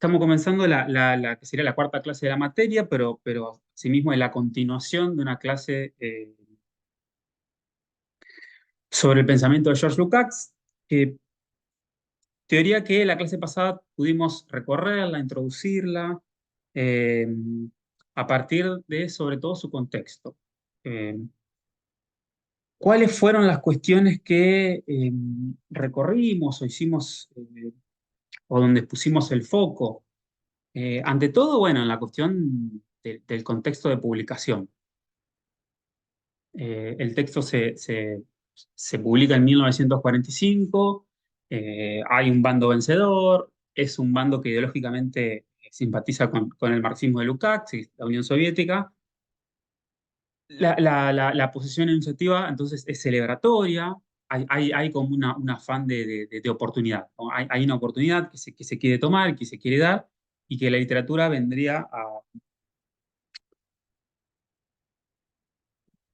Estamos comenzando la que sería la cuarta clase de la materia, pero asimismo es la continuación de una clase sobre el pensamiento de George Lukács, que teoría que la clase pasada pudimos recorrerla, introducirla, eh, a partir de sobre todo su contexto. Eh, ¿Cuáles fueron las cuestiones que recorrimos o hicimos, o donde pusimos el foco? Ante todo, bueno, en la cuestión del contexto de publicación. El texto se publica en 1945, hay un bando vencedor, es un bando que ideológicamente simpatiza con el marxismo de Lukács y la Unión Soviética. La posición iniciativa entonces es celebratoria, hay como un afán de oportunidad, ¿no? Hay una oportunidad que se quiere tomar, que se quiere dar, y que la literatura vendría a...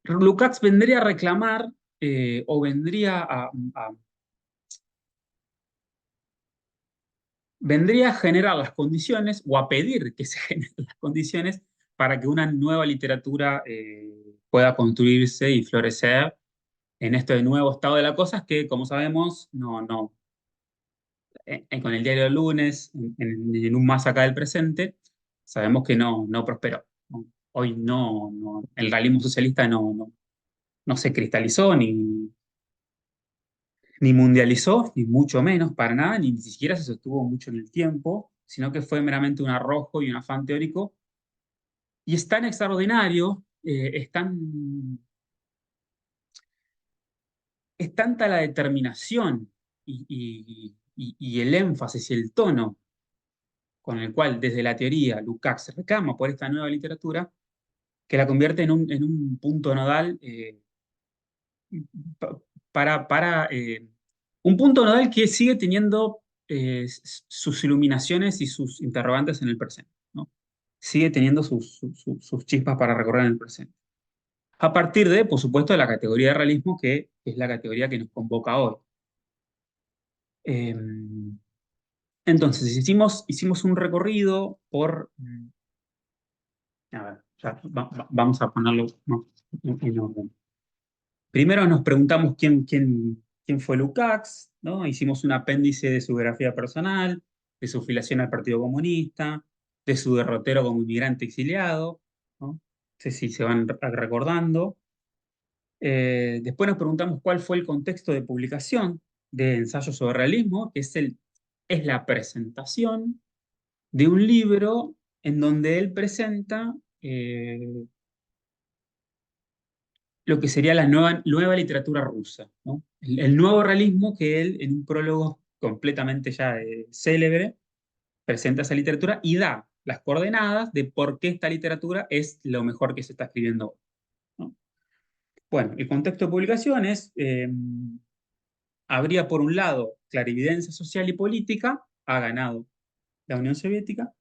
Lukács vendría a reclamar, o vendría a generar las condiciones o a pedir que se generen las condiciones para que una nueva literatura pueda construirse y florecer en este nuevo estado de las cosas que, como sabemos, con el diario del lunes, en un más acá del presente, sabemos que no prosperó, ¿no? Hoy el realismo socialista no se cristalizó ni mundializó, ni mucho menos, para nada, ni siquiera se sostuvo mucho en el tiempo, sino que fue meramente un arrojo y un afán teórico. Y es tan extraordinario, es tanta la determinación y el énfasis y el tono con el cual desde la teoría Lukács se reclama por esta nueva literatura, que la convierte en un punto nodal, pa- para un punto nodal que sigue teniendo sus iluminaciones y sus interrogantes en el presente, ¿no? Sigue teniendo sus chispas para recorrer en el presente. A partir de, por supuesto, la categoría de realismo, que es la categoría que nos convoca hoy. Eh, entonces, hicimos un recorrido por... A ver, ya, vamos a ponerlo, ¿no?, en orden. Primero nos preguntamos quién fue Lukács, ¿no? Hicimos un apéndice de su biografía personal, de su filiación al Partido Comunista, de su derrotero como inmigrante exiliado, ¿no? No sé si se van recordando. Después nos preguntamos cuál fue el contexto de publicación de Ensayos sobre Realismo, que es la presentación de un libro en donde él presenta lo que sería la nueva literatura rusa, ¿no? El nuevo realismo que él, en un prólogo completamente ya célebre, presenta esa literatura y da las coordenadas de por qué esta literatura es lo mejor que se está escribiendo hoy, ¿no? Bueno, el contexto de publicación es, habría por un lado clarividencia social y política, ha ganado la Unión Soviética,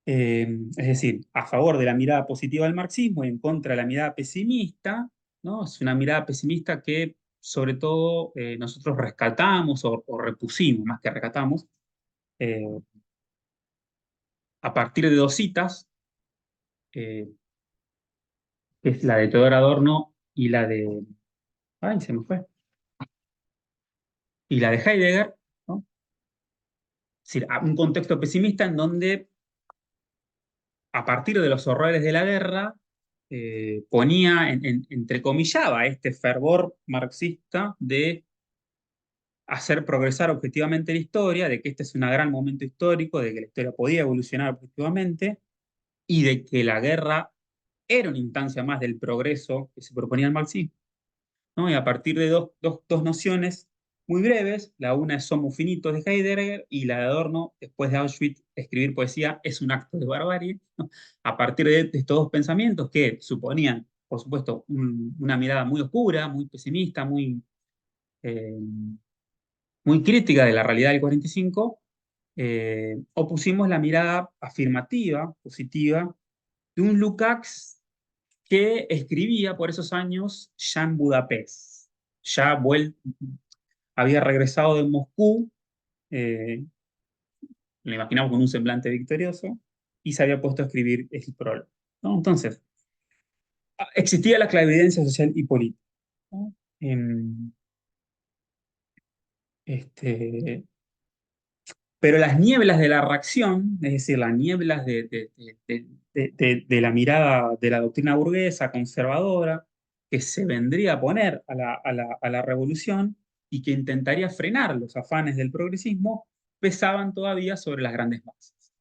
es decir, a favor de la mirada positiva del marxismo y en contra de la mirada pesimista, ¿no? Es una mirada pesimista que sobre todo nosotros rescatamos o repusimos, más que rescatamos, eh, a partir de dos citas, eh, que es la de Theodor Adorno y la de... Ay, se me fue. Y la de Heidegger, ¿no? Es decir, un contexto pesimista en donde a partir de los horrores de la guerra, ponía, entrecomillaba este fervor marxista de hacer progresar objetivamente la historia, de que este es un gran momento histórico, de que la historia podía evolucionar objetivamente y de que la guerra era una instancia más del progreso que se proponía el marxismo, ¿no? Y a partir de dos nociones muy breves, la una es Somos finitos de Heidegger y la de Adorno, después de Auschwitz, escribir poesía es un acto de barbarie, ¿no? A partir de estos dos pensamientos que suponían, por supuesto, una mirada muy oscura, muy pesimista, eh, muy crítica de la realidad del 45, opusimos la mirada afirmativa, positiva, de un Lukács que escribía por esos años ya en Budapest, había regresado de Moscú, eh, lo imaginamos con un semblante victorioso, y se había puesto a escribir el prólogo, ¿no? Entonces, existía la clarividencia social y política, ¿no? Em, este, pero las nieblas de la reacción, es decir, las nieblas de la mirada de la doctrina burguesa conservadora, que se vendría a poner a la revolución y que intentaría frenar los afanes del progresismo, pesaban todavía sobre las grandes masas.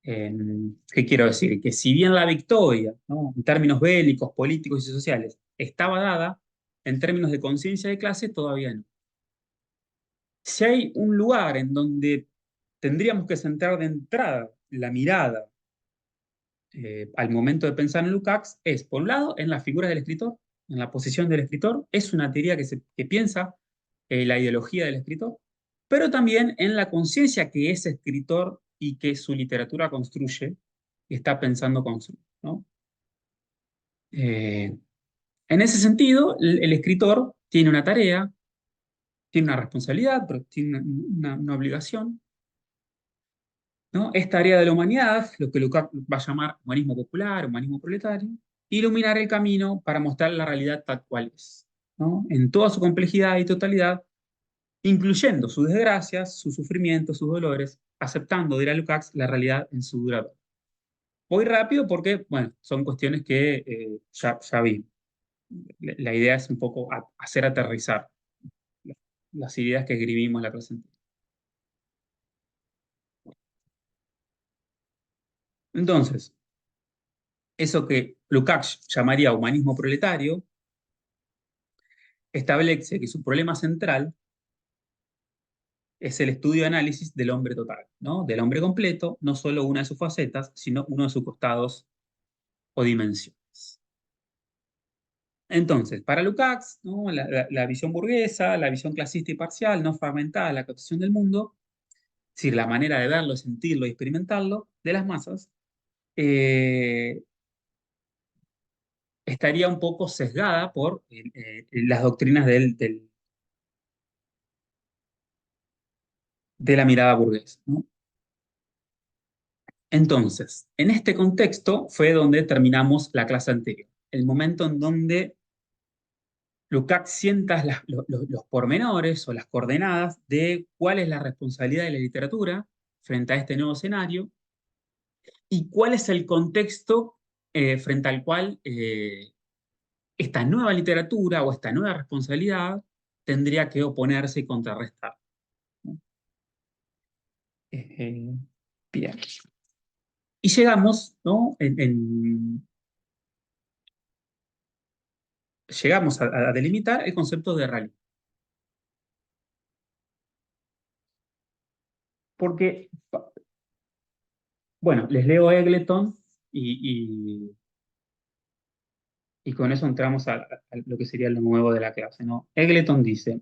¿Qué quiero decir? Que si bien la victoria, ¿no?, en términos bélicos, políticos y sociales, estaba dada, en términos de conciencia de clase todavía no. Si hay un lugar en donde tendríamos que centrar de entrada la mirada al momento de pensar en Lukács, es, por un lado, en la figura del escritor, en la posición del escritor. Es una teoría que piensa la ideología del escritor, pero también en la conciencia que ese escritor y que su literatura construye y está pensando construir, ¿no? Eh, en ese sentido, el escritor tiene una tarea, tiene una responsabilidad, pero tiene una obligación, ¿no? Es tarea de la humanidad, lo que Lukács va a llamar humanismo popular, humanismo proletario, iluminar el camino para mostrar la realidad tal cual es, ¿no? En toda su complejidad y totalidad, incluyendo sus desgracias, sus sufrimientos, sus dolores, aceptando, dirá Lukács, la realidad en su dura verdad. Voy rápido porque, bueno, son cuestiones que ya vi. La idea es un poco hacer aterrizar las ideas que escribimos en la clase anterior. Entonces, eso que Lukács llamaría humanismo proletario, establece que su problema central es el estudio y análisis del hombre total, ¿no? Del hombre completo, no solo una de sus facetas, sino uno de sus costados o dimensiones. Entonces, para Lukács, ¿no?, la visión burguesa, la visión clasista y parcial, no fragmentada, la concepción del mundo, es decir, la manera de verlo, sentirlo y experimentarlo de las masas, eh, estaría un poco sesgada por las doctrinas de la mirada burguesa, ¿no? Entonces, en este contexto fue donde terminamos la clase anterior, el momento en donde Lukács sienta los pormenores o las coordenadas de cuál es la responsabilidad de la literatura frente a este nuevo escenario y cuál es el contexto frente al cual esta nueva literatura o esta nueva responsabilidad tendría que oponerse y contrarrestar, ¿no? Eh, bien. Y llegamos, ¿no?, llegamos a delimitar el concepto de realismo. Porque, bueno, les leo Eggleton y, y con eso entramos a lo que sería lo nuevo de la clase, ¿no? Eggleton dice,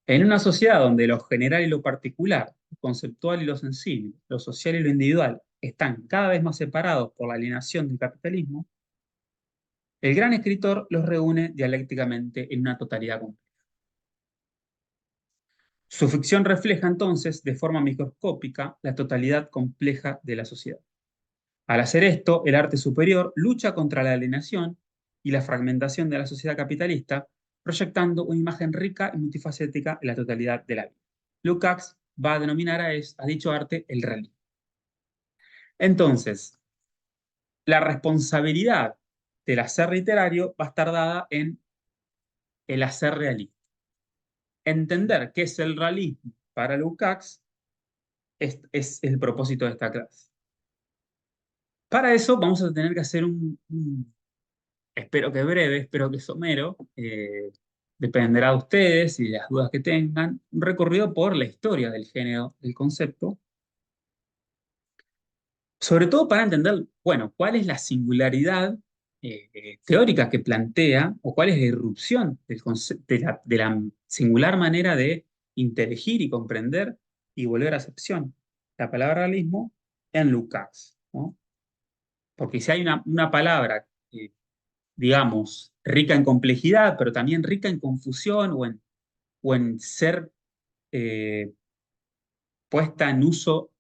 en una sociedad donde lo general y lo particular, lo conceptual y lo sensible, lo social y lo individual, están cada vez más separados por la alienación del capitalismo, el gran escritor los reúne dialécticamente en una totalidad completa. Su ficción refleja entonces, de forma microscópica, la totalidad compleja de la sociedad. Al hacer esto, el arte superior lucha contra la alienación y la fragmentación de la sociedad capitalista, proyectando una imagen rica y multifacética en la totalidad de la vida. Lukács va a denominar a dicho arte el realismo. Entonces, la responsabilidad del hacer literario va a estar dada en el hacer realista. Entender qué es el realismo para Lukács es el propósito de esta clase. Para eso vamos a tener que hacer espero que breve, espero que somero, dependerá de ustedes y de las dudas que tengan, un recorrido por la historia del género, del concepto, sobre todo para entender, bueno, cuál es la singularidad teórica que plantea o cuál es la irrupción de la singular manera de inteligir y comprender y volver a acepción la palabra realismo en Lukács, ¿no? Porque si hay una palabra digamos, rica en complejidad, pero también rica en confusión o en ser, eh, puesta en uso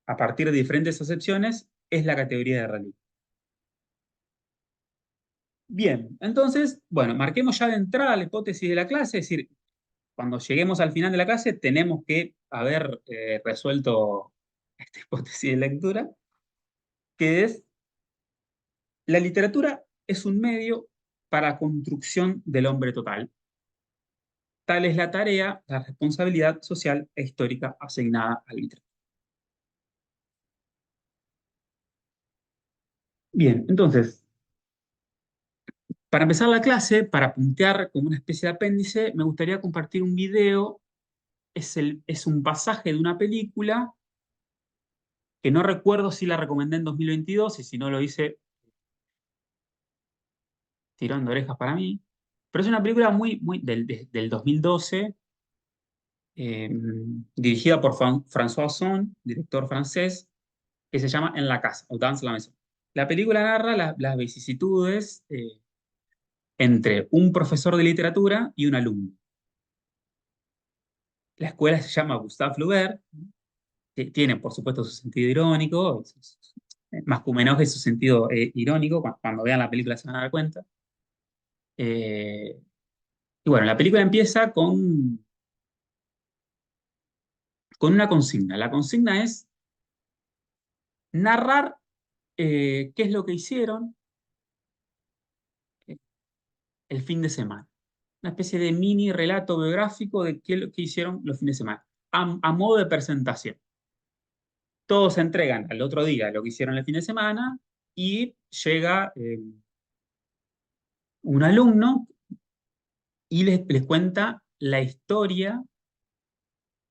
a partir de diferentes acepciones es la categoría de realismo. Bien, entonces, bueno, marquemos ya de entrada la hipótesis de la clase, es decir, cuando lleguemos al final de la clase tenemos que haber resuelto esta hipótesis de lectura, que es: la literatura es un medio para la construcción del hombre total. Tal es la tarea, la responsabilidad social e histórica asignada al literato. Bien, entonces, para empezar la clase, para puntear como una especie de apéndice, me gustaría compartir un video. Es un pasaje de una película que no recuerdo si la recomendé en 2022 y si no lo hice, tirón de orejas para mí. Pero es una película muy del 2012, eh, dirigida por François Ozon, director francés, que se llama En la casa, o Dans la maison. La película narra las vicisitudes entre un profesor de literatura y un alumno. La escuela se llama Gustave Flaubert, que tiene, por supuesto, su sentido irónico, más que y su sentido irónico, cuando vean la película se van a dar cuenta. Eh, y bueno, la película empieza con una consigna. La consigna es narrar qué es lo que hicieron eh, el fin de semana. Una especie de mini relato biográfico de qué es lo que hicieron los fines de semana, a modo de presentación. Todos se entregan al otro día lo que hicieron el fin de semana y llega un alumno y les cuenta la historia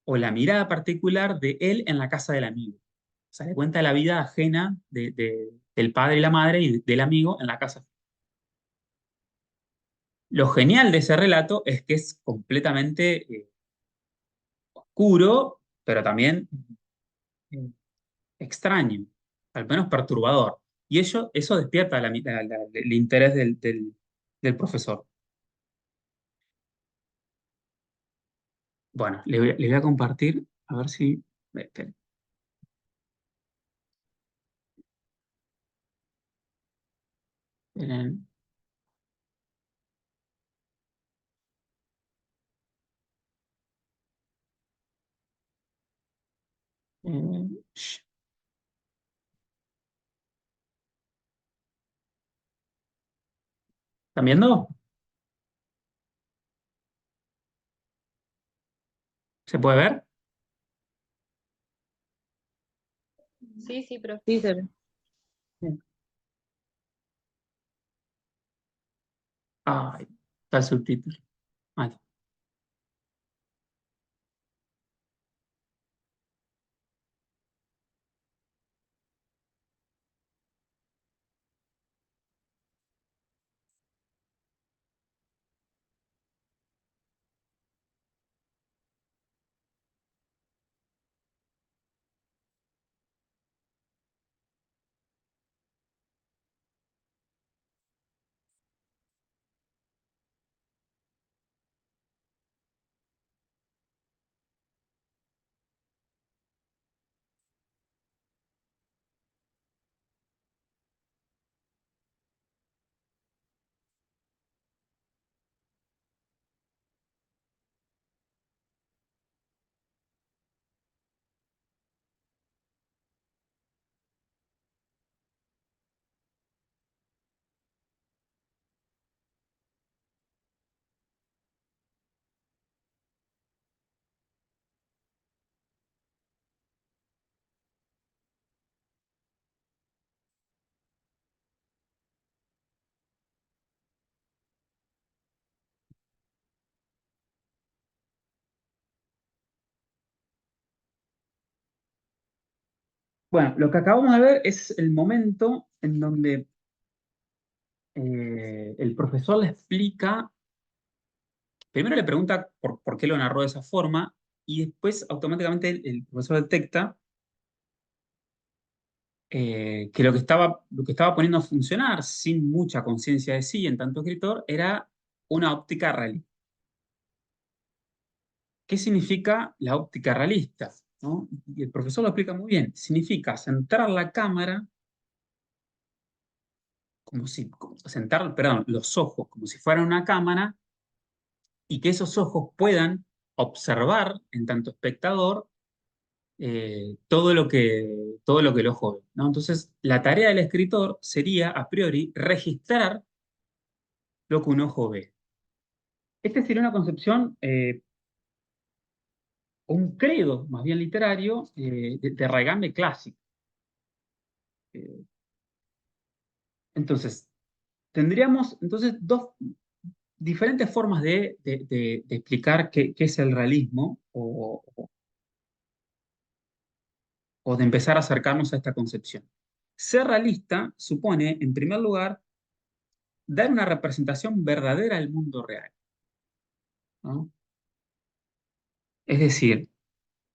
o la mirada particular de él en la casa del amigo. O sea, le cuenta la vida ajena del padre y la madre y del amigo en la casa. Lo genial de ese relato es que es completamente oscuro, pero también eh, extraño, al menos perturbador. Y eso despierta el interés del profesor. Bueno, le voy a compartir, a ver si... esperen, esperen, shh, ¿están viendo? ¿Se puede ver? Sí, sí, pero sí se ve. Bien. Ay, está el subtítulo. Ahí. Bueno, lo que acabamos de ver es el momento en donde el profesor le explica, primero le pregunta por qué lo narró de esa forma, y después automáticamente el profesor detecta que lo que estaba poniendo a funcionar sin mucha conciencia de sí en tanto escritor era una óptica realista. ¿Qué significa la óptica realista? ¿no? Y el profesor lo explica muy bien. Significa centrar la cámara sentar, perdón, los ojos como si fueran una cámara y que esos ojos puedan observar en tanto espectador todo lo que el ojo ve, ¿no? Entonces, la tarea del escritor sería, a priori, registrar lo que un ojo ve. Esta sería una concepción, un credo más bien literario, de raigambe clásico. Eh, entonces, tendríamos entonces dos diferentes formas de explicar qué es el realismo o de empezar a acercarnos a esta concepción. Ser realista supone, en primer lugar, dar una representación verdadera del mundo real, ¿no? Es decir,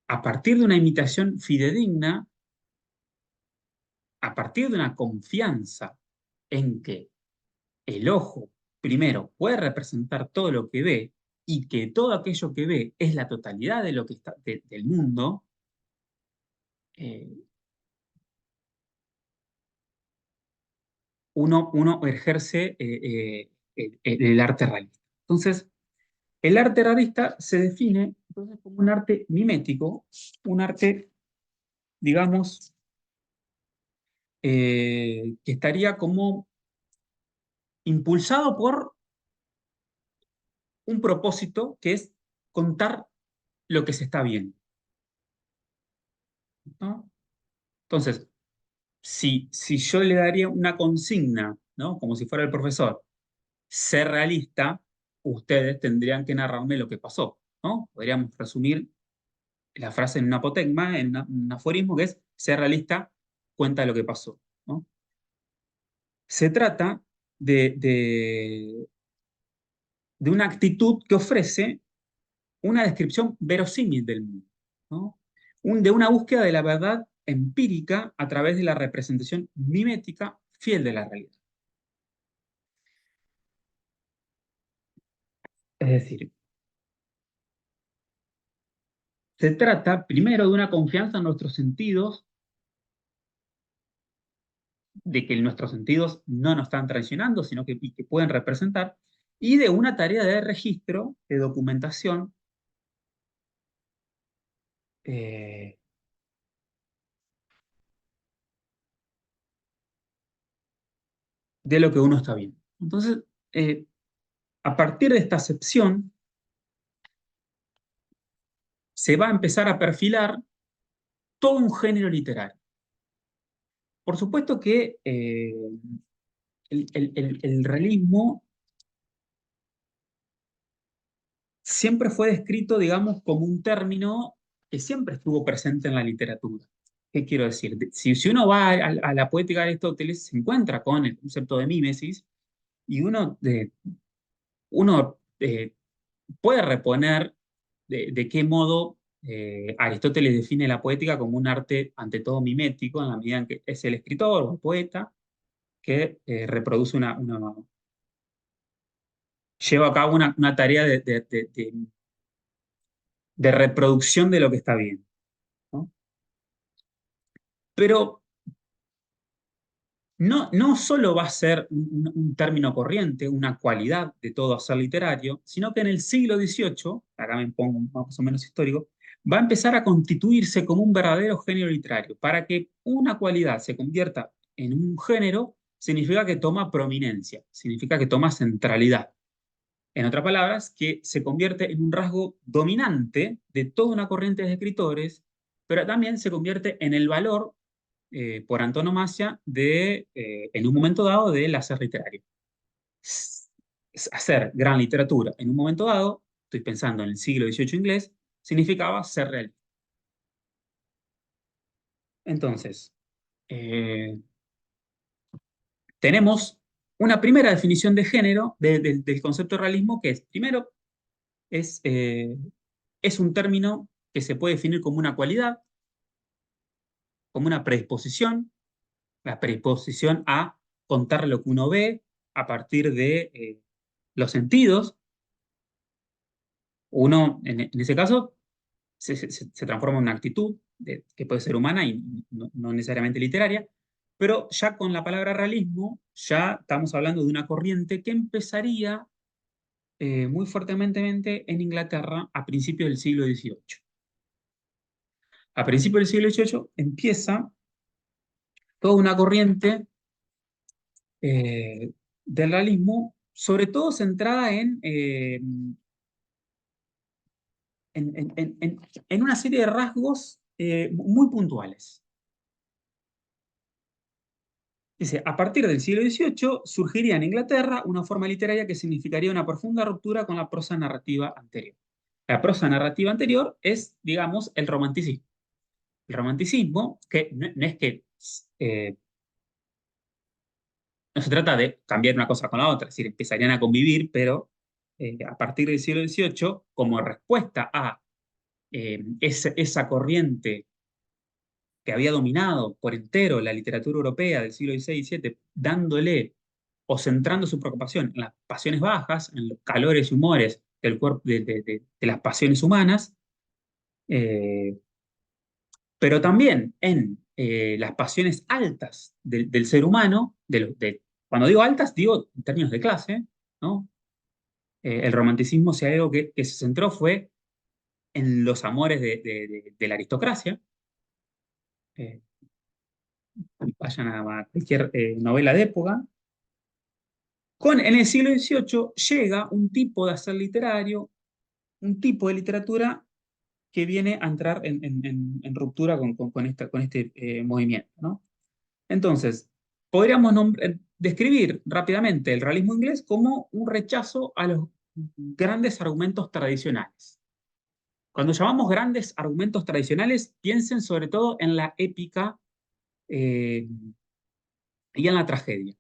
a partir de una imitación fidedigna, a partir de una confianza en que el ojo, primero, puede representar todo lo que ve y que todo aquello que ve es la totalidad de lo que está, del mundo, eh, uno ejerce el arte realista. Entonces, el arte realista se define entonces como un arte mimético, un arte, digamos, que estaría como impulsado por un propósito que es contar lo que se está viendo, ¿no? Entonces, si yo le daría una consigna, ¿no? Como si fuera el profesor, ser realista, ustedes tendrían que narrarme lo que pasó, ¿no? Podríamos resumir la frase en un apotegma, en un aforismo, que es ser realista, cuenta lo que pasó, ¿no? Se trata de una actitud que ofrece una descripción verosímil del mundo, ¿no? De una búsqueda de la verdad empírica a través de la representación mimética fiel de la realidad. Es decir, se trata primero de una confianza en nuestros sentidos, de que nuestros sentidos no nos están traicionando, sino que pueden representar, y de una tarea de registro, de documentación, eh, de lo que uno está viendo. Entonces, eh, a partir de esta acepción, se va a empezar a perfilar todo un género literario. Por supuesto que el realismo siempre fue descrito, digamos, como un término que siempre estuvo presente en la literatura. ¿Qué quiero decir? Si uno va a la poética de Aristóteles, se encuentra con el concepto de mímesis y uno puede reponer de qué modo Aristóteles define la poética como un arte ante todo mimético, en la medida en que es el escritor o el poeta que reproduce lleva a cabo una tarea de reproducción de lo que está bien, ¿no? Pero no solo va a ser un término corriente, una cualidad de todo hacer literario, sino que en el siglo XVIII, acá me pongo más o menos histórico, va a empezar a constituirse como un verdadero género literario. Para que una cualidad se convierta en un género, significa que toma prominencia, significa que toma centralidad. En otras palabras, que se convierte en un rasgo dominante de toda una corriente de escritores, pero también se convierte en el valor por antonomasia en un momento dado, del hacer literario. Hacer gran literatura en un momento dado, estoy pensando en el siglo XVIII inglés, significaba ser realista. Entonces, eh, tenemos una primera definición de género del concepto de realismo, que es, primero, es, eh, es un término que se puede definir como una cualidad, como una predisposición, la predisposición a contar lo que uno ve a partir de los sentidos. Uno, en ese caso, se transforma en una actitud que puede ser humana y no necesariamente literaria, pero ya con la palabra realismo, ya estamos hablando de una corriente que empezaría muy fuertemente en Inglaterra a principios del siglo XVIII. A principios del siglo XVIII empieza toda una corriente del realismo, sobre todo centrada en una serie de rasgos muy puntuales. Dice, a partir del siglo XVIII surgiría en Inglaterra una forma literaria que significaría una profunda ruptura con la prosa narrativa anterior. La prosa narrativa anterior es, digamos, el romanticismo. El romanticismo, que no es que eh, no se trata de cambiar una cosa con la otra, es decir, empezarían a convivir, pero a partir del siglo XVIII, como respuesta a esa corriente que había dominado por entero la literatura europea del siglo XVI y XVII, dándole o centrando su preocupación en las pasiones bajas, en los calores y humores del cuerpo, de las pasiones humanas, eh, pero también en las pasiones altas del ser humano, cuando digo altas, digo en términos de clase, ¿no? El romanticismo, si hay algo que se centró fue en los amores de la aristocracia. Eh, Vayan a cualquier novela de época. En el siglo XVIII llega un tipo de hacer literario, un tipo de literatura que viene a entrar en ruptura con este movimiento, ¿no? Entonces, podríamos describir rápidamente el realismo inglés como un rechazo a los grandes argumentos tradicionales. Cuando llamamos grandes argumentos tradicionales, piensen sobre todo en la épica eh, y en la tragedia.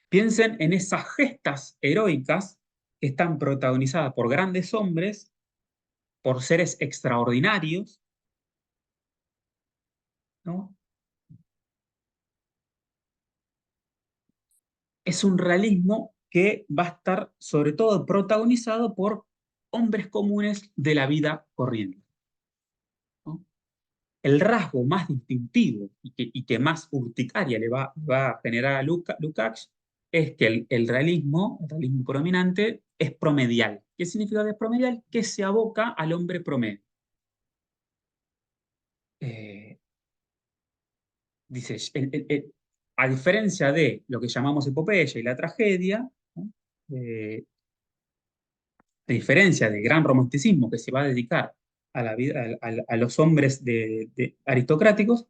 Piensen en esas gestas heroicas que están protagonizadas por grandes hombres, por seres extraordinarios, ¿no? Es un realismo que va a estar sobre todo protagonizado por hombres comunes de la vida corriente, ¿no? El rasgo más distintivo y que más urticaria le va a generar a Lukács es que el realismo prominente, es promedial. ¿Qué significa que es promedial? Que se aboca al hombre promedio. Eh, Dice, a diferencia de lo que llamamos epopeya y la tragedia, ¿no? A diferencia del gran romanticismo que se va a dedicar a la vida, a los hombres aristocráticos,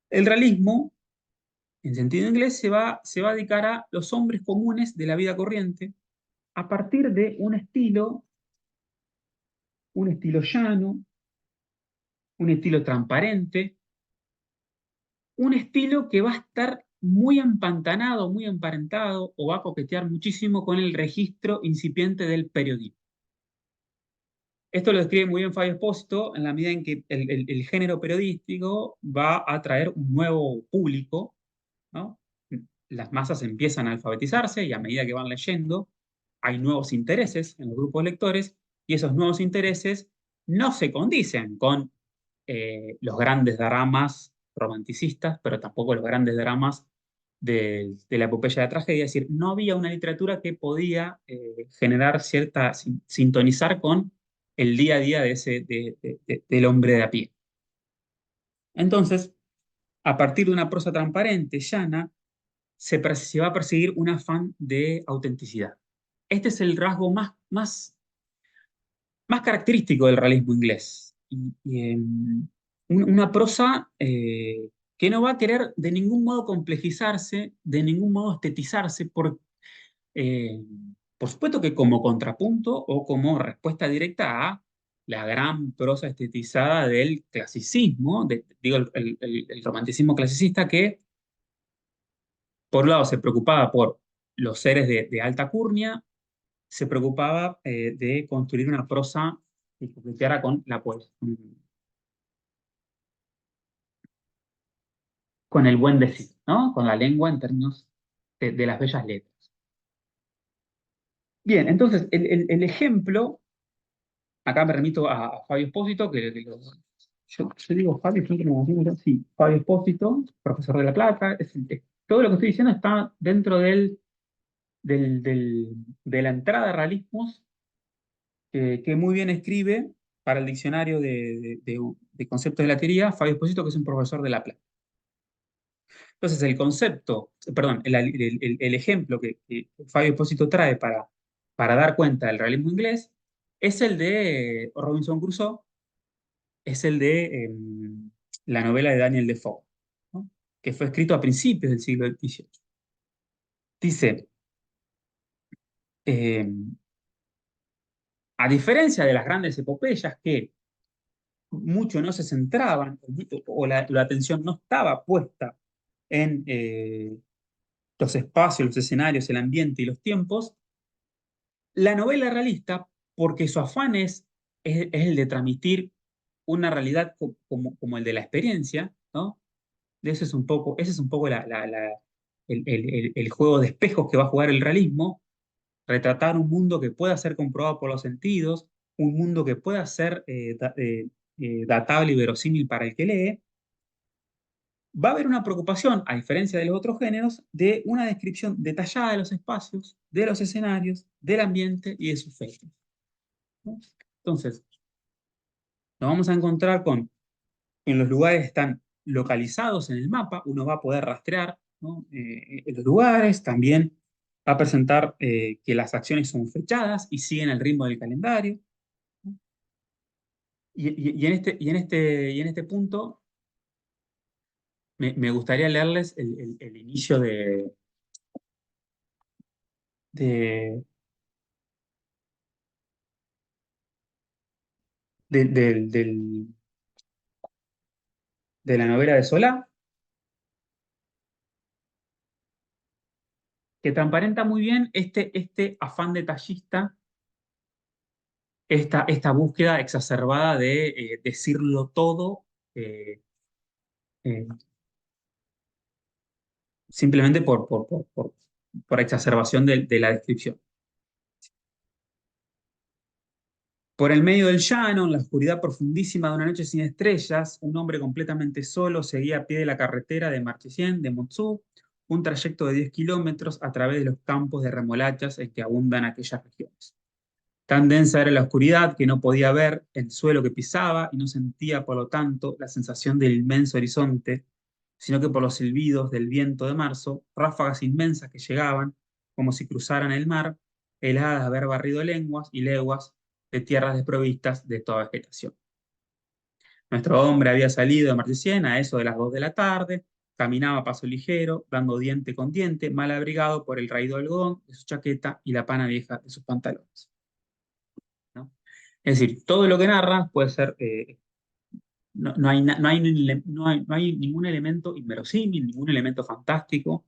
el realismo, en sentido inglés, se va a dedicar a los hombres comunes de la vida corriente a partir de un estilo llano, un estilo transparente, un estilo que va a estar muy empantanado, muy emparentado o va a coquetear muchísimo con el registro incipiente del periodismo. Esto lo describe muy bien Fabio Espósito en la medida en que el género periodístico va a atraer un nuevo público, ¿no? Las masas empiezan a alfabetizarse y a medida que van leyendo, hay nuevos intereses en los grupos de lectores y esos nuevos intereses no se condicen con los grandes dramas romanticistas, pero tampoco los grandes dramas de la epopeya de la tragedia. Es decir, no había una literatura que podía generar sintonizar con el día a día del hombre de a pie. Entonces, a partir de una prosa transparente, llana, se va a perseguir un afán de autenticidad. Este es el rasgo más característico del realismo inglés. Una prosa que no va a querer de ningún modo complejizarse, de ningún modo estetizarse, eh, por supuesto que como contrapunto o como respuesta directa a la gran prosa estetizada del clasicismo, digo, el romanticismo clasicista que, por un lado, se preocupaba por los seres de alta curnia, se preocupaba de construir una prosa que coqueteara con la poesía, con el buen decir, ¿no? Con la lengua en términos de las bellas letras. Bien, entonces el ejemplo acá me remito a Fabio Espósito, yo digo Fabio, siempre me imagino, sí, Fabio Espósito, profesor de La Plata. Todo lo que estoy diciendo está dentro de la entrada de realismos que muy bien escribe para el diccionario de conceptos de la teoría Fabio Espósito, que es un profesor de La Plata. Entonces, el concepto, perdón, el ejemplo que Fabio Espósito trae para dar cuenta del realismo inglés es el de Robinson Crusoe, es el de la novela de Daniel Defoe, ¿no? Que fue escrito a principios del siglo XVIII. Dice, eh, a diferencia de las grandes epopeyas que mucho no se centraban, o la atención no estaba puesta en los espacios, los escenarios, el ambiente y los tiempos, la novela realista, porque su afán es el de transmitir una realidad como el de la experiencia, ¿no? Ese es un poco el juego de espejos que va a jugar el realismo, retratar un mundo que pueda ser comprobado por los sentidos, un mundo que pueda ser datable y verosímil para el que lee. Va a haber una preocupación, a diferencia de los otros géneros, de una descripción detallada de los espacios, de los escenarios, del ambiente y de sus fechas, ¿no? Entonces, nos vamos a encontrar con, en los lugares están localizados en el mapa, uno va a poder rastrear, ¿no? En los lugares, también va a presentar que las acciones son fechadas y siguen el ritmo del calendario, ¿no? Y en este punto me gustaría leerles el inicio de, de- del- del- de la novela de Solá, que transparenta muy bien este afán detallista, esta búsqueda exacerbada de decirlo todo, eh, eh, simplemente por exacerbación de la descripción. Por el medio del llano, en la oscuridad profundísima de una noche sin estrellas, un hombre completamente solo seguía a pie de la carretera de Marchesín, de Mutsu, un trayecto de 10 kilómetros a través de los campos de remolachas en que abundan aquellas regiones. Tan densa era la oscuridad que no podía ver el suelo que pisaba y no sentía, por lo tanto, la sensación del inmenso horizonte, sino que por los silbidos del viento de marzo, ráfagas inmensas que llegaban, como si cruzaran el mar, heladas de haber barrido lenguas y leguas de tierras desprovistas de toda vegetación. Nuestro hombre había salido de Marchesín a eso de las 2 de la tarde, caminaba a paso ligero, dando diente con diente, mal abrigado por el raído algodón de su chaqueta y la pana vieja de sus pantalones, ¿no? Es decir, todo lo que narra puede ser, no hay ningún elemento inverosímil, ningún elemento fantástico,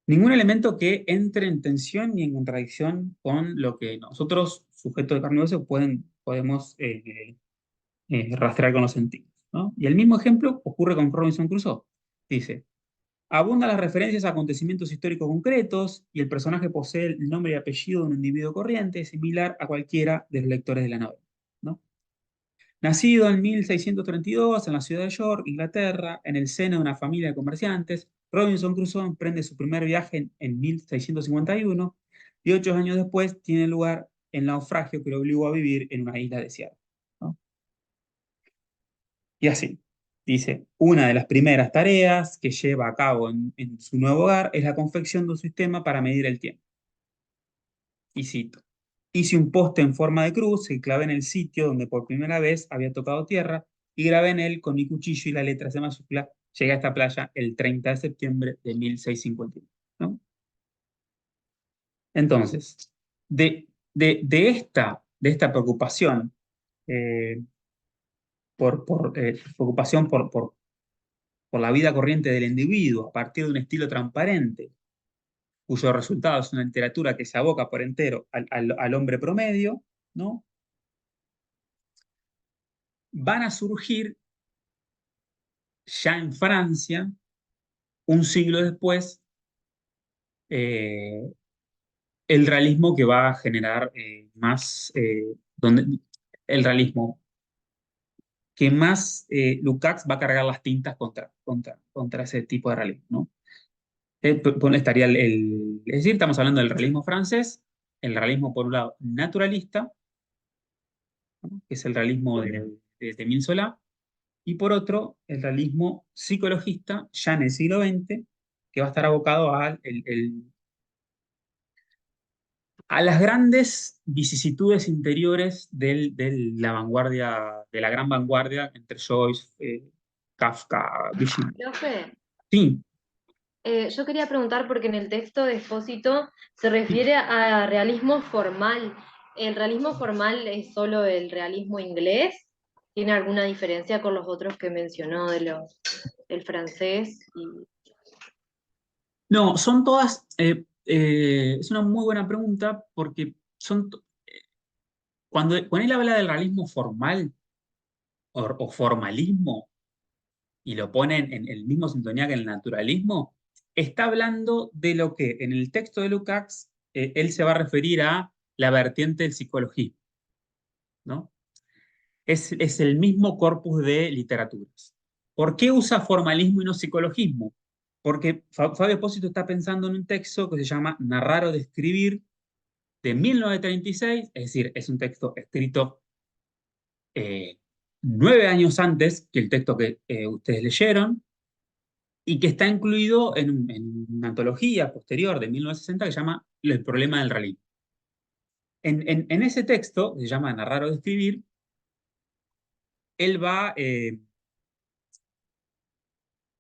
ningún elemento que entre en tensión ni en contradicción con lo que nosotros, sujetos de carne y hueso, podemos rastrear con los sentidos, ¿no? Y el mismo ejemplo ocurre con Robinson Crusoe. Dice, abundan las referencias a acontecimientos históricos concretos y el personaje posee el nombre y apellido de un individuo corriente, similar a cualquiera de los lectores de la novela, ¿no? Nacido en 1632 en la ciudad de York, Inglaterra, en el seno de una familia de comerciantes, Robinson Crusoe emprende su primer viaje en 1651 y 8 años después tiene lugar el naufragio que lo obligó a vivir en una isla desierta, ¿no? Y así, dice, una de las primeras tareas que lleva a cabo en su nuevo hogar es la confección de un sistema para medir el tiempo. Y cito, hice un poste en forma de cruz que clavé en el sitio donde por primera vez había tocado tierra y grabé en él con mi cuchillo y la letra C mayúscula. Llegué a esta playa el 30 de septiembre de 1651, ¿no? Entonces, de esta preocupación, eh, preocupación por la vida corriente del individuo a partir de un estilo transparente, cuyo resultado es una literatura que se aboca por entero al hombre promedio, ¿no? Van a surgir ya en Francia, un siglo después, eh, el realismo que va a generar más, donde, el realismo que más Lukács va a cargar las tintas contra ese tipo de realismo, ¿no? Estaría es decir, estamos hablando del realismo francés, el realismo por un lado naturalista, ¿no? Que es el realismo de Émile Zola, y por otro, el realismo psicologista, ya en el siglo XX, que va a estar abocado a las grandes vicisitudes interiores de la vanguardia, de la gran vanguardia entre Joyce, Kafka, Virginia. Profe, Sí, yo quería preguntar porque en el texto de Expósito se sí. refiere a realismo formal. ¿El realismo formal es solo el realismo inglés? ¿Tiene alguna diferencia con los otros que mencionó el francés? No, son todas, es una muy buena pregunta porque cuando él habla del realismo formal o formalismo y lo pone en el mismo sintonía que el naturalismo, está hablando de lo que en el texto de Lukács él se va a referir a la vertiente del psicologismo, ¿no? Es el mismo corpus de literaturas. ¿Por qué usa formalismo y no psicologismo? Porque Fabio Pósito está pensando en un texto que se llama Narrar o Describir, de 1936, es decir, es un texto escrito 9 años antes que el texto que ustedes leyeron y que está incluido en una antología posterior de 1960 que se llama El problema del realismo. En ese texto, que se llama Narrar o Describir, él va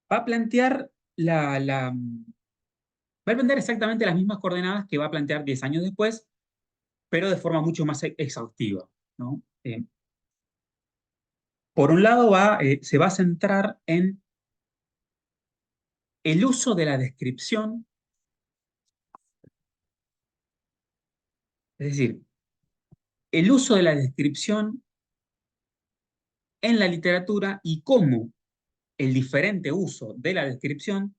a plantear va a plantear exactamente las mismas coordenadas que va a plantear 10 años después, pero de forma mucho más exhaustiva, ¿no? Por un lado, se va a centrar en el uso de la descripción, es decir, el uso de la descripción en la literatura y cómo el diferente uso de la descripción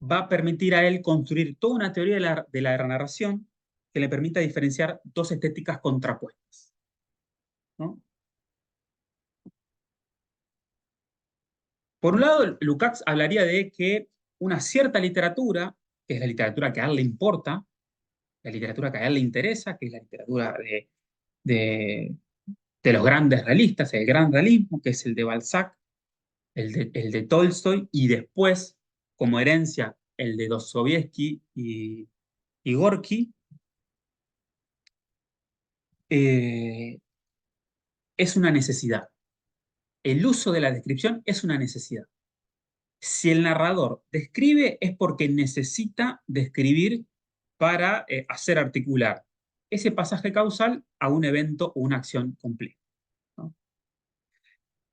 va a permitir a él construir toda una teoría de la narración que le permita diferenciar dos estéticas contrapuestas, ¿no? Por un lado, Lukács hablaría de que una cierta literatura, que es la literatura que a él le importa, la literatura que a él le interesa, que es la literatura de, de los grandes realistas, el gran realismo, que es el de Balzac, el de Tolstoy, y después, como herencia, el de Dostoyevsky y Gorky, eh, es una necesidad. El uso de la descripción es una necesidad. Si el narrador describe es porque necesita describir para hacer articular ese pasaje causal a un evento o una acción compleja, ¿no?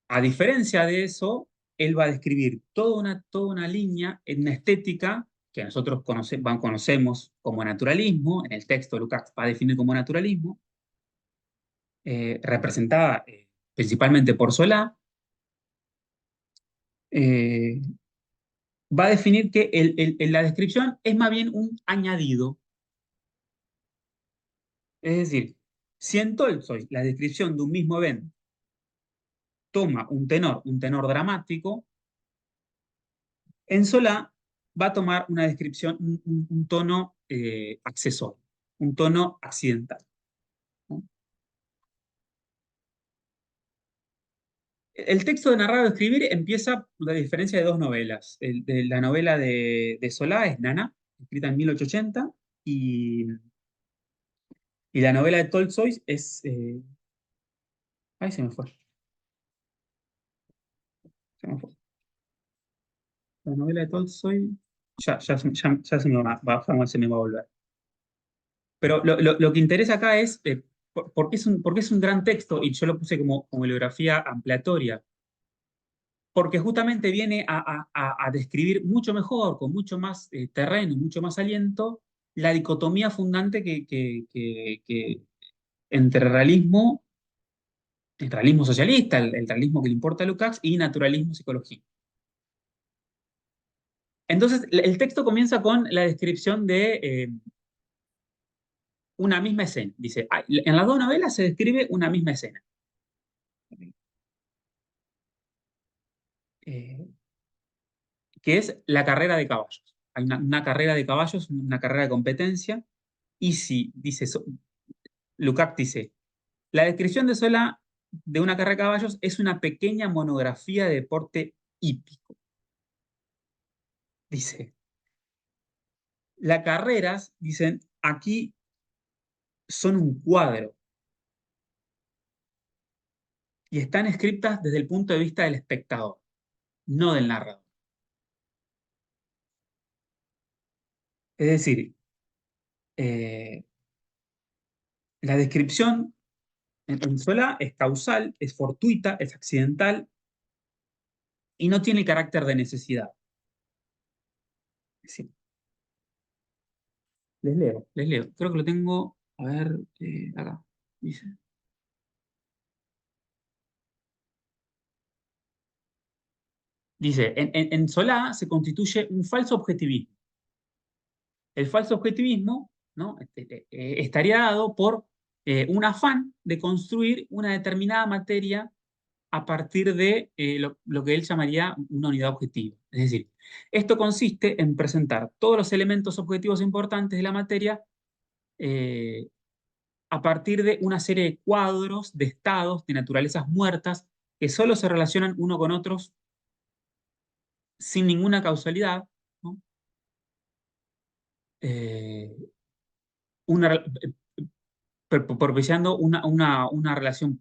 A diferencia de eso, él va a describir toda una línea en una estética que nosotros conocemos como naturalismo, en el texto Lukács va a definir como naturalismo, representada principalmente por Solá, eh, va a definir que la descripción es más bien un añadido. Es decir, si en Tolstoy la descripción de un mismo evento toma un tenor dramático, en Solá va a tomar una descripción, un tono accesorio, un tono accidental, ¿no? El texto de narrar o escribir empieza la diferencia de dos novelas. La novela de Solá es Nana, escrita en 1880, y la novela de Tolstoy es... ay, se me fue. Se me fue. La novela de Tolstoy, ya se me va a volver. Pero lo que interesa acá es por qué es un gran texto, y yo lo puse como bibliografía ampliatoria, porque justamente viene a describir mucho mejor, con mucho más terreno, mucho más aliento, la dicotomía fundante que entre el realismo socialista, el realismo que le importa a Lukács, y naturalismo psicología. Entonces, el texto comienza con la descripción una misma escena. Dice, en las dos novelas se describe una misma escena. Eh, que es la carrera de caballos. Hay una carrera de caballos, una carrera de competencia, y si dice, Lukács dice, la descripción de Solá de una carrera de caballos es una pequeña monografía de deporte hípico. Dice, las carreras, dicen, aquí son un cuadro y están escritas desde el punto de vista del espectador, no del narrador. Es decir, eh, la descripción en Solá es causal, es fortuita, es accidental y no tiene el carácter de necesidad. Sí, les leo, les leo. Creo que lo tengo, a ver, acá. Dice. Dice, en Solá se constituye un falso objetivismo. El falso objetivismo, ¿no? Estaría dado por un afán de construir una determinada materia a partir de lo que él llamaría una unidad objetiva. Es decir, esto consiste en presentar todos los elementos objetivos importantes de la materia eh, a partir de una serie de cuadros, de estados, de naturalezas muertas, que solo se relacionan uno con otros sin ninguna causalidad, ¿no? Eh, una, propiciando una relación